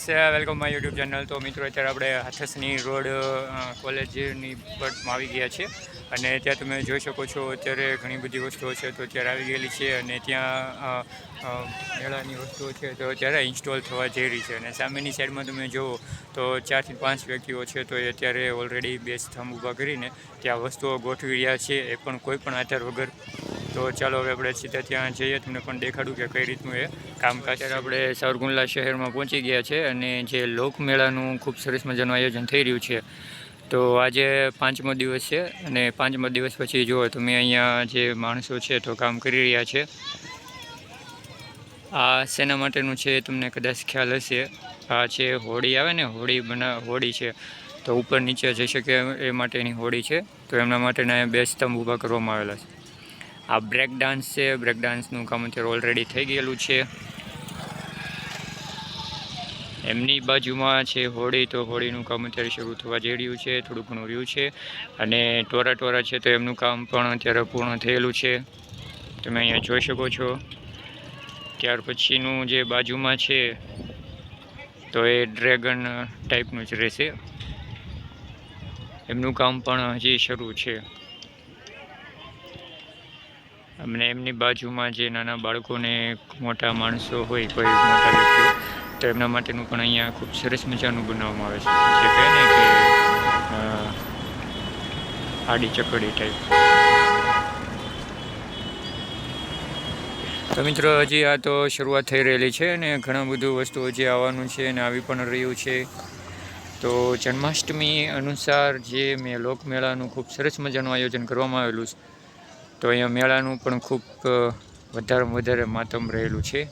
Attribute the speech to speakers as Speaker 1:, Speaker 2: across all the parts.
Speaker 1: Friends, welcome my YouTube channel. તો મિત્રો અત્યારે આપણે હાથસની રોડ કોલેજની પટમાં આવી ગયા છે અને ત્યાં તમે જોઈ શકો છો અત્યારે ઘણી બધી વસ્તુઓ છે તો અત્યારે આવી ગયેલી છે અને ત્યાં મેળાની વસ્તુઓ છે તો અત્યારે ઇન્સ્ટોલ થવા જઈ રહી છે. અને સામેની સાઈડમાં તમે જુઓ તો 4 થી 5 વ્યક્તિઓ છે તો એ અત્યારે ઓલરેડી બે સ્તંભ ઊભા કરીને ત્યાં વસ્તુઓ ગોઠવી રહ્યા છે, એ પણ કોઈ પણ આધાર વગર. તો ચાલો હવે આપણે સીધા ત્યાં જઈએ, તમને પણ દેખાડું કે કઈ રીતનું એ કામકાજ. અત્યારે આપણે સાવરકુંડલા શહેરમાં પહોંચી ગયા છે અને જે લોકમેળાનું ખૂબ સરસ મજાનું આયોજન થઈ રહ્યું છે. તો આજે 5મો દિવસ છે અને 5મા દિવસ પછી જુઓ તમે અહીંયા જે માણસો છે તો કામ કરી રહ્યા છે. આ શેના માટેનું છે તમને કદાચ ખ્યાલ હશે. આ છે હોડી આવે ને, હોડી છે તો ઉપર નીચે જઈ શકે એ માટેની હોડી છે. તો એમના માટેના બે સ્તંભ ઊભા કરવામાં આવેલા છે. આ બ્રેક ડાન્સ છે, બ્રેક ડાન્સનું કામ અત્યારે ઓલરેડી થઈ ગયેલું છે. એમની બાજુમાં છે હોડી, તો હોડીનું કામ અત્યારે શરૂ થવા જઈ રહ્યું છે, થોડું ઘણું રહ્યું છે. અને ટોરા છે તો એમનું કામ પણ અત્યારે પૂર્ણ થયેલું છે, તમે અહીંયા જોઈ શકો છો. ત્યાર પછીનું જે બાજુમાં છે તો એ ડ્રેગન ટાઈપનું જ રહેશે, એમનું કામ પણ હજી શરૂ છે. અને એમની બાજુમાં જે નાના બાળકોને, મોટા માણસો હોય, કોઈ મોટા વ્યક્તિઓ, તો એમના માટેનું પણ અહીંયા ખૂબ સરસ મજાનું બનાવવામાં આવે છે, જે કહે ને કે આડી ચકડી ટાઈપ. તો મિત્રો હજી આ તો શરૂઆત થઈ રહેલી છે અને ઘણા બધું વસ્તુ હજી આવવાનું છે અને આવી પણ રહ્યું છે. તો જન્માષ્ટમી અનુસાર જે લોકમેળાનું ખૂબ સરસ મજાનું આયોજન કરવામાં આવેલું છે. તો અહીંયા મેળાનું પણ ખૂબ વધારેમાં વધારે માતમ રહેલું છે.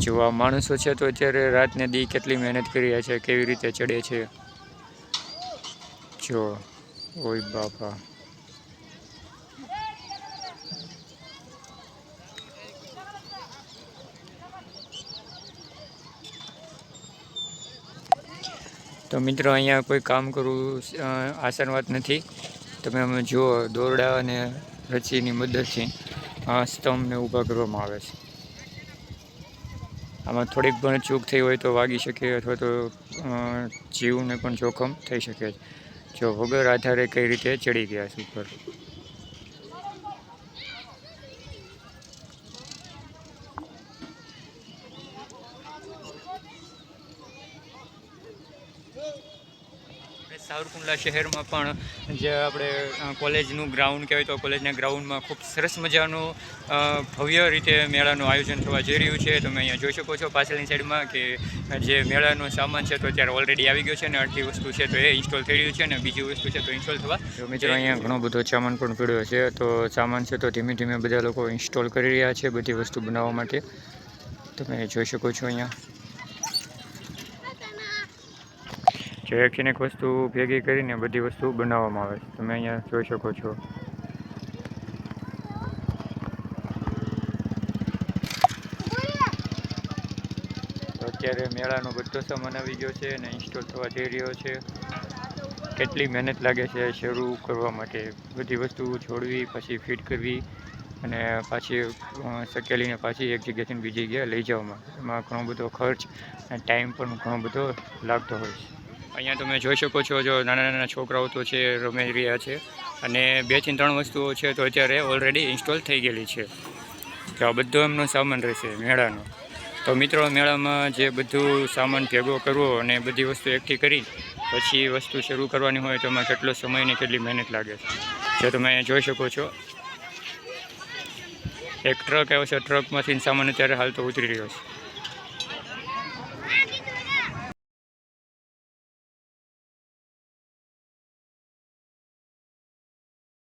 Speaker 1: જો આ માણસો છે તો અત્યારે રાતને દી કેટલી મહેનત કરી રહ્યા છે, કેવી રીતે ચડે છે જો. ઓય બાપા, તો મિત્રો અહીંયા કોઈ કામ કરવું આસાન વાત નથી. તમે અમે જુઓ, દોરડા અને રસ્સીની મદદથી આ સ્તંભને ઊભા કરવામાં આવે છે. આમાં થોડીક પણ ચૂક થઈ હોય તો વાગી શકે અથવા તો જીવને પણ જોખમ થઈ શકે છે. જો વગર આધારે કઈ રીતે ચડી ગયા છે ઉપર. સાવરકુંડલા શહેરમાં પણ જે આપણે કોલેજનું ગ્રાઉન્ડ કહેવાય તો કોલેજના ગ્રાઉન્ડમાં ખૂબ સરસ મજાનું ભવ્ય રીતે મેળાનું આયોજન થવા જઈ રહ્યું છે. તમે અહીંયા જોઈ શકો છો પાછળની સાઈડમાં કે જે મેળાનો સામાન છે તો અત્યારે ઓલરેડી આવી ગયો છે અને અડધી વસ્તુ છે તો એ ઇન્સ્ટોલ થઈ રહ્યું છે અને બીજી વસ્તુ છે તો ઇન્સ્ટોલ થવા. તો મિત્રો અહીંયા ઘણો બધો સામાન પણ પડ્યો છે, તો સામાન છે તો ધીમે ધીમે બધા લોકો ઇન્સ્ટોલ કરી રહ્યા છે બધી વસ્તુ બનાવવા માટે. તમે જોઈ શકો છો અહીંયા એક વસ્તુ ભેગી કરીને બધી વસ્તુ બનાવવામાં આવે છે, તમે અહીંયા જોઈ શકો છો. અત્યારે મેળાનો બધો સામાન આવી ગયો છે અને ઇન્સ્ટોલ થવા જઈ રહ્યો છે. કેટલી મહેનત લાગે છે શરૂ કરવા માટે, બધી વસ્તુ જોડવી, પછી ફિટ કરવી અને પાછી સકેલીને પાછી એક જગ્યાથી બીજી જગ્યાએ લઈ જવામાં. એમાં ઘણો બધો ખર્ચ અને ટાઈમ પણ ઘણો બધો લાગતો હોય છે. અહીંયા તમે જોઈ શકો છો, જો નાના છોકરાઓ તો છે રમી રહ્યા છે અને 2 થી 3 વસ્તુઓ છે તો અત્યારે ઓલરેડી ઇન્સ્ટોલ થઈ ગયેલી છે. તો આ બધો એમનો સામાન રહેશે મેળાનો. તો મિત્રો મેળામાં જે બધું સામાન ભેગો કરવો અને બધી વસ્તુ એકઠી કરી પછી વસ્તુ શરૂ કરવાની હોય તો એમાં કેટલો સમય ને કેટલી મહેનત લાગે છે, જો તમે અહીંયા જોઈ શકો છો. એક ટ્રક આવ્યો છે, ટ્રકમાંથી સામાન અત્યારે હાલ તો ઉતરી રહ્યો છે.